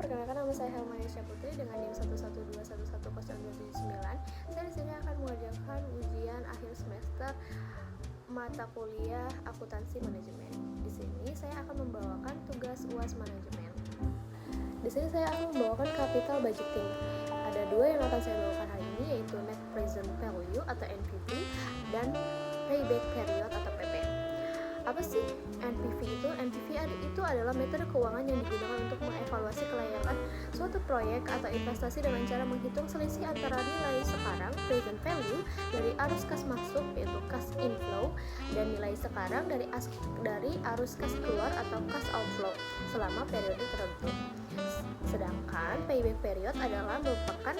perkenalkan nama saya Helmanisha Putri dengan NIM 112111079. Saya di sini akan mengerjakan ujian akhir semester mata kuliah akuntansi manajemen. Di sini saya akan membawakan tugas UAS manajemen. Di sini saya akan membawakan capital budgeting. Ada dua yang akan saya bawakan hari ini, yaitu net present value atau NPV dan payback period atau PP. Apa sih NPV itu? NPV itu adalah metode keuangan yang digunakan untuk mengevaluasi kelayakan suatu proyek atau investasi dengan cara menghitung selisih antara nilai sekarang present value dari arus kas masuk yaitu cash inflow dan nilai sekarang dari arus kas keluar atau cash outflow selama periode tertentu. Sedangkan payback period adalah merupakan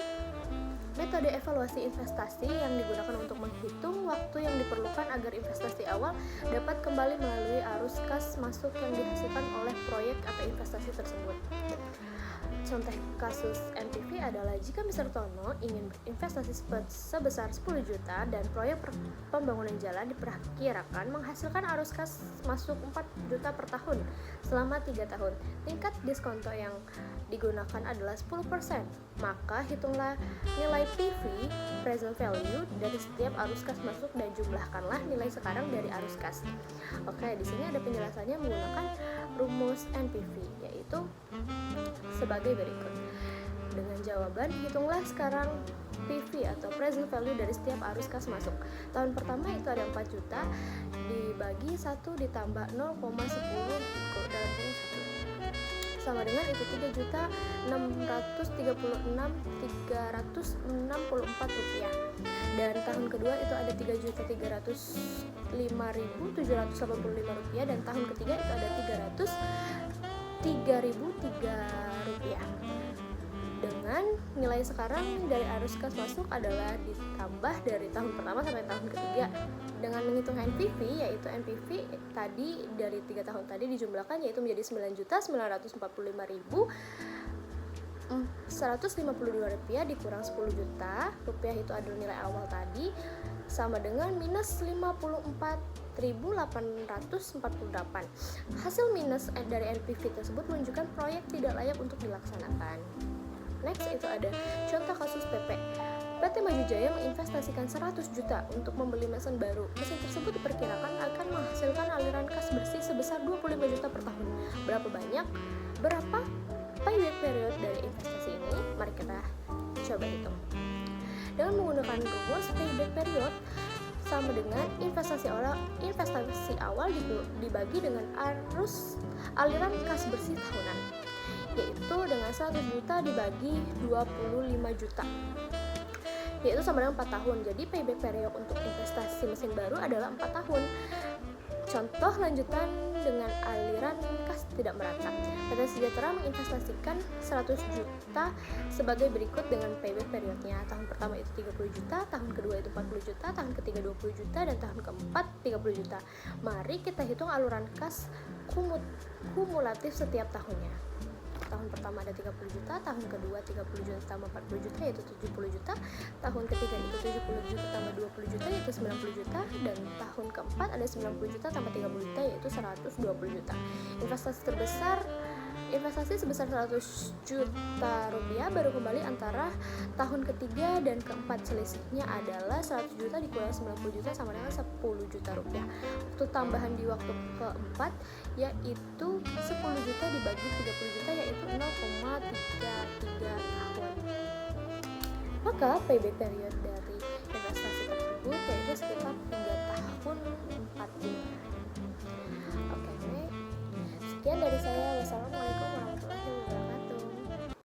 metode evaluasi investasi yang digunakan untuk menghitung waktu yang diperlukan agar investasi awal dapat kembali melalui arus kas masuk yang dihasilkan oleh proyek atau investasi tersebut. Contoh kasus NPV adalah jika Mr. Tono ingin berinvestasi sebesar 10 juta dan proyek pembangunan jalan diperkirakan menghasilkan arus kas masuk 4 juta per tahun selama 3 tahun. Tingkat diskonto yang digunakan adalah 10%. Maka hitunglah nilai PV present value dari setiap arus kas masuk dan jumlahkanlah nilai sekarang dari arus kas. Oke, di sini ada penjelasannya menggunakan rumus NPV, yaitu sebagai berikut. Dengan jawaban, hitunglah sekarang PV atau present value dari setiap arus kas masuk. Tahun pertama itu ada 4 juta dibagi 1 ditambah 0,10 dalam kurung 1 sama dengan itu 3.636.364 rupiah. Dan tahun kedua itu ada 3.305.785 rupiah dan tahun ketiga itu ada 303.003 rupiah. Dengan nilai sekarang dari arus kas masuk adalah ditambah dari tahun pertama sampai tahun ketiga. Dengan menghitung NPV, yaitu NPV tadi dari 3 tahun tadi dijumlahkan yaitu menjadi 9.945.152 rupiah dikurang 10 juta rupiah, itu adalah nilai awal tadi, sama dengan minus 54.848. Hasil minus dari NPV tersebut menunjukkan proyek tidak layak untuk dilaksanakan. Next itu ada contoh kasus PP. PT Maju Jaya menginvestasikan 100 juta untuk membeli mesin baru. Mesin tersebut diperkirakan akan menghasilkan aliran kas bersih sebesar 25 juta per tahun. Berapa banyak? Berapa payback period dari investasi ini? Mari kita coba hitung. Dengan menggunakan rumus payback period sama dengan investasi awal dibagi dengan aliran kas bersih tahunan, yaitu dengan 100 juta dibagi 25 juta, yaitu sama dengan 4 tahun. Jadi payback period untuk investasi mesin baru adalah 4 tahun. Contoh lanjutan dengan aliran kas tidak merata. PT Sejahtera menginvestasikan 100 juta sebagai berikut dengan payback periodnya. Tahun pertama itu 30 juta, tahun kedua itu 40 juta, tahun ketiga 20 juta, dan tahun keempat 30 juta. Mari kita hitung aluran kas kumulatif setiap tahunnya. Tahun pertama ada 30 juta, tahun kedua 30 juta tambah 40 juta yaitu 70 juta, tahun ketiga itu 70 juta tambah 20 juta yaitu 90 juta, dan tahun keempat ada 90 juta tambah 30 juta yaitu 120 juta. Investasi sebesar 100 juta rupiah baru kembali antara tahun ketiga dan keempat. Selisihnya adalah 100 juta dikurang 90 juta sama dengan 10 juta rupiah. Waktu tambahan di waktu keempat yaitu 10 juta dibagi 30 juta yaitu 0,33 tahun. Maka payback period dari investasi tersebut yaitu sekitar 3 tahun 4 bulan. Oke, sekian dari saya.